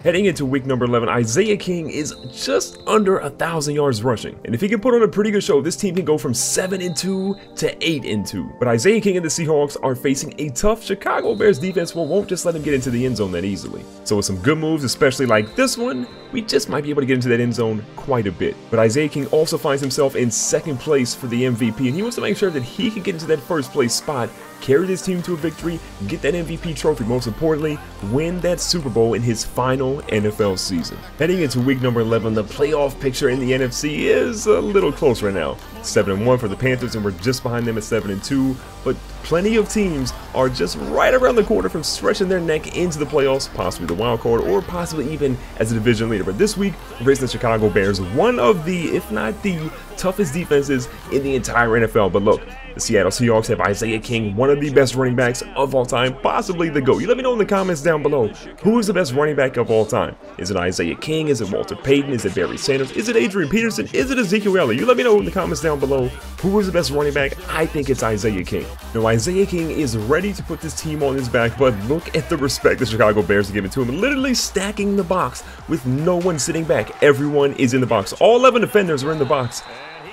Heading into week number 11, Isaiah King is just under 1,000 yards rushing. And if he can put on a pretty good show, this team can go from 7-2 to 8-2. But Isaiah King and the Seahawks are facing a tough Chicago Bears defense who won't just let him get into the end zone that easily. So with some good moves, especially like this one, we just might be able to get into that end zone quite a bit. But Isaiah King also finds himself in second place for the MVP, and he wants to make sure that he can get into that first place spot, carry this team to a victory, get that MVP trophy, most importantly, win that Super Bowl in his final NFL season. Heading into week number 11, the playoff picture in the NFC is a little close right now. 7-1 for the Panthers, and we're just behind them at 7-2, but plenty of teams are just right around the corner from stretching their neck into the playoffs, possibly the wild card, or possibly even as a division leader. But this week, we're facing the Chicago Bears, one of the, if not the toughest defenses in the entire NFL. But look, the Seattle Seahawks have Isaiah King, one of the best running backs of all time, possibly the GOAT. You let me know in the comments down below, who is the best running back of all time? Is it Isaiah King? Is it Walter Payton? Is it Barry Sanders? Is it Adrian Peterson? Is it Ezekiel Elliott? You let me know in the comments down below, who is the best running back? I think it's Isaiah King. Now, Isaiah King is ready to put this team on his back, but look at the respect the Chicago Bears are giving to him, literally stacking the box with no one sitting back. Everyone is in the box. All 11 defenders are in the box.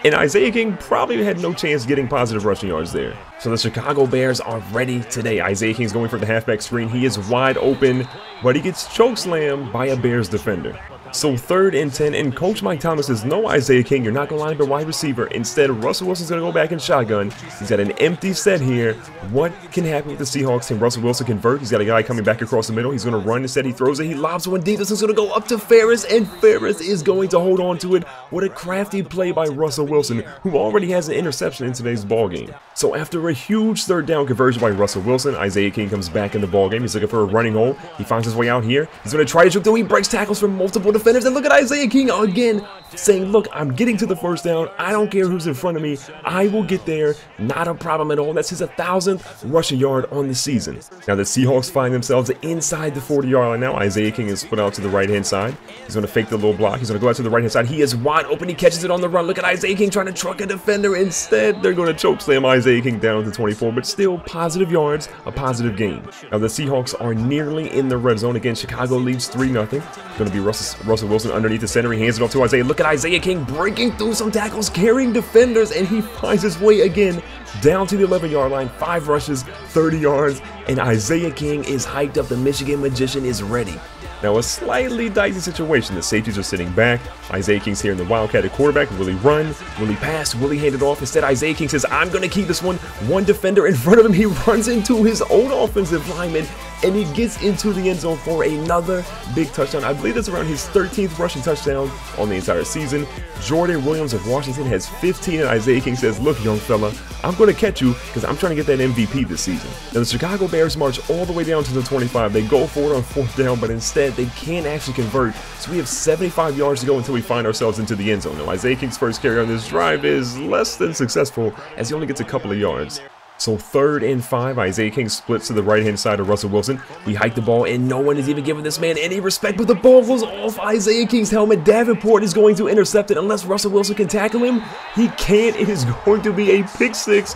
And Isaiah King probably had no chance getting positive rushing yards there. So the Chicago Bears are ready today. Isaiah King's going for the halfback screen. He is wide open, but he gets chokeslammed by a Bears defender. So 3rd and 10, and Coach Mike Thomas says, no, Isaiah King, you're not going to line up a wide receiver. Instead, Russell Wilson's going to go back in shotgun. He's got an empty set here. What can happen with the Seahawks? Can Russell Wilson convert? He's got a guy coming back across the middle. He's going to run. Instead, he throws it. He lobs one deep. This is going to go up to Ferris, and Ferris is going to hold on to it. What a crafty play by Russell Wilson, who already has an interception in today's ballgame. So after a huge 3rd down conversion by Russell Wilson, Isaiah King comes back in the ballgame. He's looking for a running hole. He finds his way out here. He's going to try to juke, though. He breaks tackles from multiple defenders, and look at Isaiah King again saying, look, I'm getting to the 1st down. I don't care who's in front of me. I will get there. Not a problem at all. That's his 1,000th rushing yard on the season. Now the Seahawks find themselves inside the 40-yard line now. Isaiah King is split out to the right-hand side. He's going to fake the little block. He's going to go out to the right-hand side. He is wide open. He catches it on the run. Look at Isaiah King trying to truck a defender. Instead, they're going to chokeslam Isaiah King down to 24, but still positive yards, a positive gain. Now the Seahawks are nearly in the red zone. Again, Chicago leads 3-0. Going to be Russell Wilson underneath the center. He hands it off to Isaiah. Look at Isaiah King breaking through some tackles, carrying defenders, and he finds his way again down to the 11-yard line. 5 rushes, 30 yards, and Isaiah King is hyped up. The Michigan Magician is ready. Now, a slightly dicey situation. The safeties are sitting back. Isaiah King's here in the Wildcat at quarterback. Will he run? Will he pass? Will he hand it off? Instead, Isaiah King says, I'm going to keep this one. One defender in front of him. He runs into his own offensive lineman, and he gets into the end zone for another big touchdown. I believe that's around his 13th rushing touchdown on the entire season. Jordan Williams of Washington has 15, and Isaiah King says, look, young fella, I'm going to catch you because I'm trying to get that MVP this season. Now, the Chicago Bears march all the way down to the 25. They go for it on 4th down, but instead, they can't actually convert. So we have 75 yards to go until we find ourselves into the end zone. Now, Isaiah King's first carry on this drive is less than successful as he only gets a couple of yards. So 3rd and 5, Isaiah King splits to the right-hand side of Russell Wilson. We hike the ball, and no one is even giving this man any respect, but the ball goes off Isaiah King's helmet. Davenport is going to intercept it unless Russell Wilson can tackle him. He can't. It is going to be a pick 6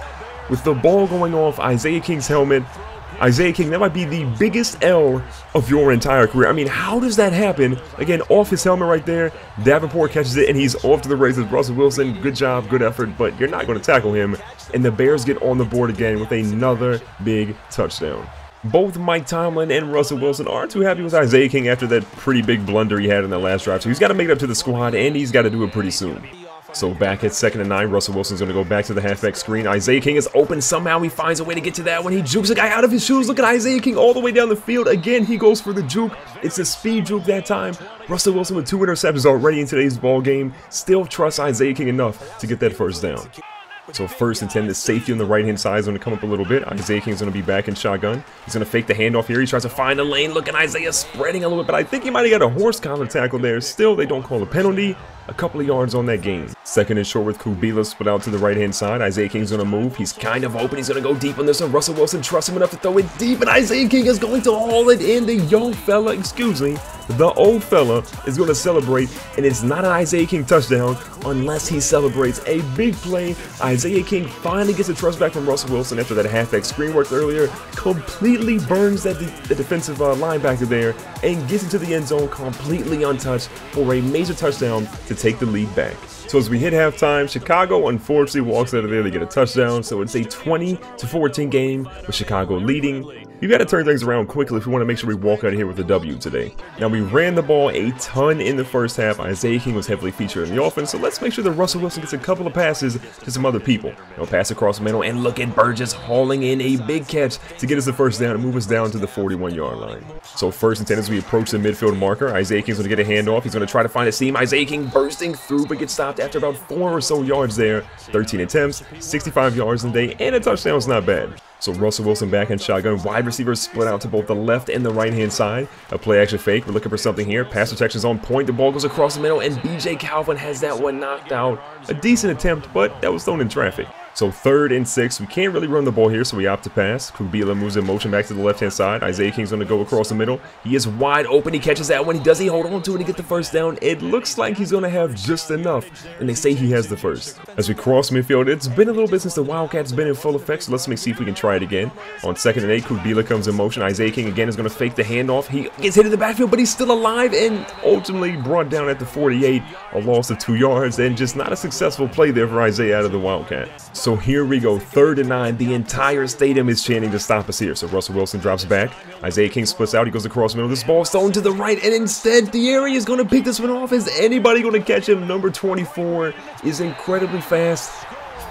with the ball going off Isaiah King's helmet. Isaiah King, that might be the biggest L of your entire career. I mean, how does that happen? Again, off his helmet right there. Davenport catches it, and he's off to the races. Russell Wilson, good job, good effort, but you're not going to tackle him. And the Bears get on the board again with another big touchdown. Both Mike Tomlin and Russell Wilson aren't too happy with Isaiah King after that pretty big blunder he had in that last drive. So he's got to make it up to the squad, and he's got to do it pretty soon. So back at 2nd and 9, Russell Wilson's going to go back to the halfback screen. Isaiah King is open. Somehow he finds a way to get to that one. He jukes a guy out of his shoes. Look at Isaiah King all the way down the field. Again, he goes for the juke. It's a speed juke that time. Russell Wilson with 2 interceptions already in today's ball game. Still trusts Isaiah King enough to get that 1st down. So 1st and 10, the safety on the right-hand side is going to come up a little bit. Isaiah King's going to be back in shotgun. He's going to fake the handoff here. He tries to find a lane. Look at Isaiah spreading a little bit, but I think he might have got a horse collar tackle there. Still, they don't call a penalty. A couple of yards on that gain. 2nd and short with Skip Bayless split out to the right-hand side. Isaiah King's going to move. He's kind of open. He's going to go deep on this one. Russell Wilson trusts him enough to throw it deep, and Isaiah King is going to haul it in. The young fella, excuse me, the old fella is going to celebrate, and it's not an Isaiah King touchdown unless he celebrates a big play. Isaiah King finally gets the trust back from Russell Wilson after that halfback screen worked earlier, completely burns the defensive linebacker there, and gets into the end zone completely untouched for a major touchdown to take the lead back. So as we hit halftime, Chicago unfortunately walks out of there to get a touchdown, so it's a 20-14 game with Chicago leading. You've got to turn things around quickly if we want to make sure we walk out of here with a W today. Now, we ran the ball a ton in the first half. Isaiah King was heavily featured in the offense, so let's make sure that Russell Wilson gets a couple of passes to some other people. Pass across the middle, and look at Burgess hauling in a big catch to get us the first down and move us down to the 41-yard line. So first and 10 as we approach the midfield marker. Isaiah King's going to get a handoff. He's going to try to find a seam. Isaiah King bursting through, but gets stopped after about 4 or so yards there. 13 attempts, 65 yards in the day, and a touchdown's not bad. So Russell Wilson back in shotgun. Wide receivers split out to both the left and the right-hand side. A play action fake. We're looking for something here. Pass protection's on point. The ball goes across the middle, and BJ Calvin has that one knocked out. A decent attempt, but that was thrown in traffic. So 3rd and 6. We can't really run the ball here, so we opt to pass. Kubila moves in motion back to the left-hand side. Isaiah King's going to go across the middle. He is wide open. He catches that one. He hold on to it and get the first down. It looks like he's going to have just enough, and they say he has the first. As we cross midfield, it's been a little bit since the Wildcats been in full effect, so let's see if we can try it again. On 2nd and 8, Kubila comes in motion. Isaiah King again is going to fake the handoff. He gets hit in the backfield, but he's still alive and ultimately brought down at the 48. A loss of 2 yards, and just not a successful play there for Isaiah out of the Wildcat. So here we go. 3rd and 9. The entire stadium is chanting to stop us here. So Russell Wilson drops back. Isaiah King splits out. He goes across the middle. This ball's thrown to the right, and instead Thierry is going to pick this one off. Is anybody going to catch him? Number 24 is incredibly fast.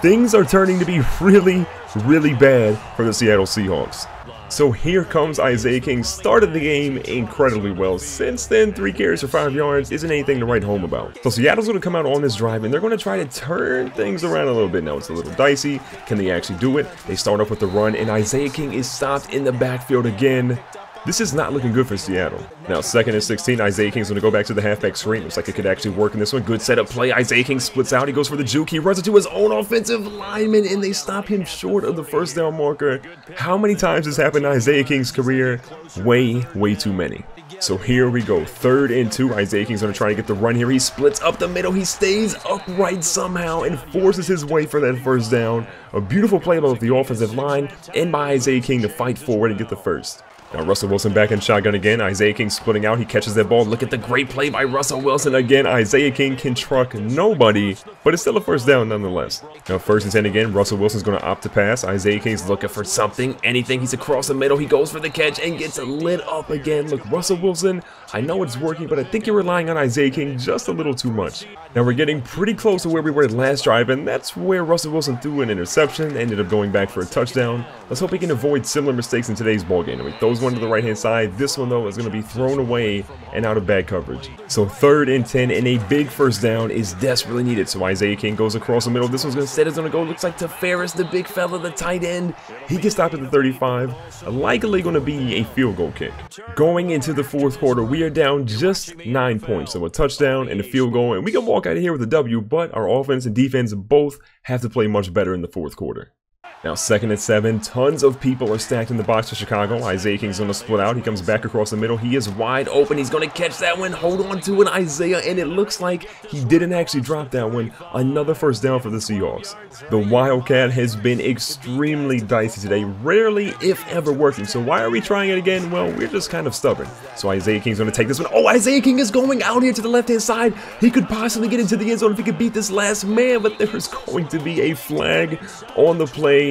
Things are turning to be really, really bad for the Seattle Seahawks. So here comes Isaiah King. Started the game incredibly well. Since then, 3 carries for 5 yards isn't anything to write home about. So Seattle's going to come out on this drive, and they're going to try to turn things around a little bit. Now, it's a little dicey. Can they actually do it? They start off with the run, and Isaiah King is stopped in the backfield again. This is not looking good for Seattle. Now, 2nd and 16, Isaiah King's going to go back to the halfback screen. Looks like it could actually work in this one. Good setup play. Isaiah King splits out. He goes for the juke. He runs into his own offensive lineman, and they stop him short of the first down marker. How many times has happened in Isaiah King's career? Way, way too many. So here we go. 3rd and 2. Isaiah King's going to try to get the run here. He splits up the middle. He stays upright somehow and forces his way for that first down. A beautiful play by the offensive line and by Isaiah King to fight forward and get the first. Now Russell Wilson back in shotgun again. Isaiah King splitting out. He catches that ball. Look at the great play by Russell Wilson again. Isaiah King can truck nobody, but it's still a first down nonetheless. Now 1st and 10 again. Russell Wilson's going to opt to pass. Isaiah King's looking for something, anything. He's across the middle. He goes for the catch and gets lit up again. Look, Russell Wilson, I know it's working, but I think you're relying on Isaiah King just a little too much. Now we're getting pretty close to where we were last drive, and that's where Russell Wilson threw an interception, ended up going back for a touchdown. Let's hope he can avoid similar mistakes in today's ballgame. He throws one to the right-hand side. This one, though, is going to be thrown away and out of bad coverage. So 3rd and 10, and a big first down is desperately needed. So Isaiah King goes across the middle. This one's instead is going to go, looks like to Ferris, the big fella, the tight end. He gets stopped at the 35. Likely going to be a field goal kick. Going into the 4th quarter, we are down just 9 points. So a touchdown and a field goal, and we can walk out of here with a W, but our offense and defense both have to play much better in the 4th quarter. Now 2nd and 7, tons of people are stacked in the box for Chicago. Isaiah King's going to split out. He comes back across the middle. He is wide open. He's going to catch that one. Hold on to it, Isaiah, and it looks like he didn't actually drop that one. Another first down for the Seahawks. The Wildcat has been extremely dicey today, rarely if ever working. So why are we trying it again? Well, we're just kind of stubborn. So Isaiah King's going to take this one. Oh, Isaiah King is going out here to the left-hand side. He could possibly get into the end zone if he could beat this last man, but there's going to be a flag on the play.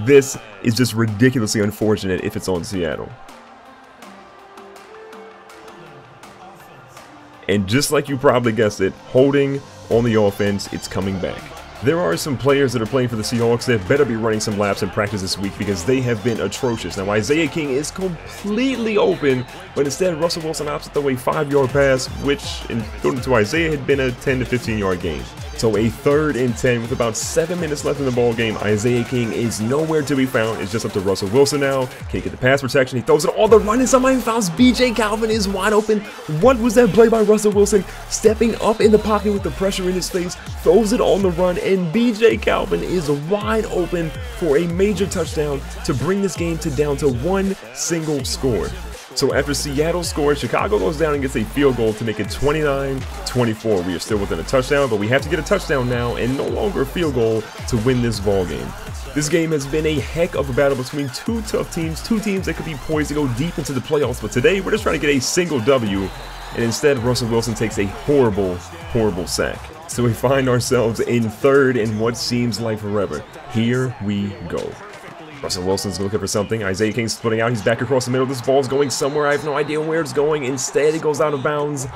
This is just ridiculously unfortunate if it's on Seattle. And just like you probably guessed it, holding on the offense, it's coming back. There are some players that are playing for the Seahawks that better be running some laps in practice this week because they have been atrocious. Now Isaiah King is completely open, but instead Russell Wilson opts to throw a 5-yard pass, which according to Isaiah had been a 10 to 15-yard gain. So a 3rd and 10 with about 7 minutes left in the ball game. Isaiah King is nowhere to be found. It's just up to Russell Wilson now. Can't get the pass protection. He throws it all the run and somebody fouls. BJ Calvin is wide open. What was that play by Russell Wilson? Stepping up in the pocket with the pressure in his face, throws it on the run, and BJ Calvin is wide open for a major touchdown to bring this game down to one single score. So after Seattle scores, Chicago goes down and gets a field goal to make it 29-24. We are still within a touchdown, but we have to get a touchdown now and no longer a field goal to win this ball game. This game has been a heck of a battle between two tough teams, two teams that could be poised to go deep into the playoffs, but today we're just trying to get a single W, and instead Russell Wilson takes a horrible, horrible sack. So we find ourselves in third in what seems like forever. Here we go. Russell Wilson's looking for something. Isaiah King's splitting out. He's back across the middle. This ball's going somewhere. I have no idea where it's going. Instead, it goes out of bounds.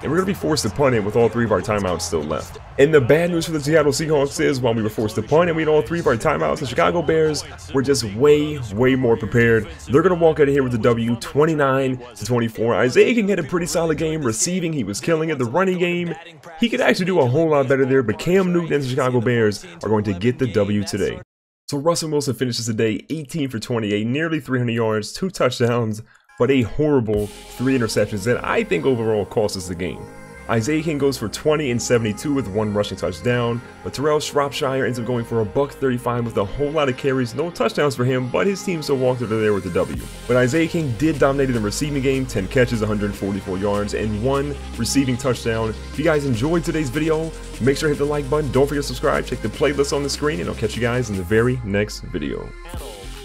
And we're going to be forced to punt it with all 3 of our timeouts still left. And the bad news for the Seattle Seahawks is while we were forced to punt and we had all 3 of our timeouts, the Chicago Bears were just way more prepared. They're going to walk out of here with the W, 29-24. Isaiah King had a pretty solid game. Receiving, he was killing it. The running game, he could actually do a whole lot better there. But Cam Newton and the Chicago Bears are going to get the W today. So Russell Wilson finishes the day 18 for 28, nearly 300 yards, 2 touchdowns, but a horrible 3 interceptions that I think overall cost us the game. Isaiah King goes for 20 and 72 with 1 rushing touchdown, but Terrell Shropshire ends up going for $135 with a whole lot of carries, no touchdowns for him, but his team still walked out of there with the W. But Isaiah King did dominate in the receiving game, 10 catches, 144 yards, and 1 receiving touchdown. If you guys enjoyed today's video, make sure to hit the like button, don't forget to subscribe, check the playlist on the screen, and I'll catch you guys in the very next video.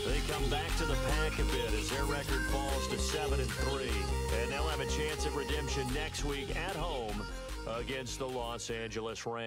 They come back to the pack a bit as their record falls to 7-3, and they'll have a chance at redemption next week at home against the Los Angeles Rams.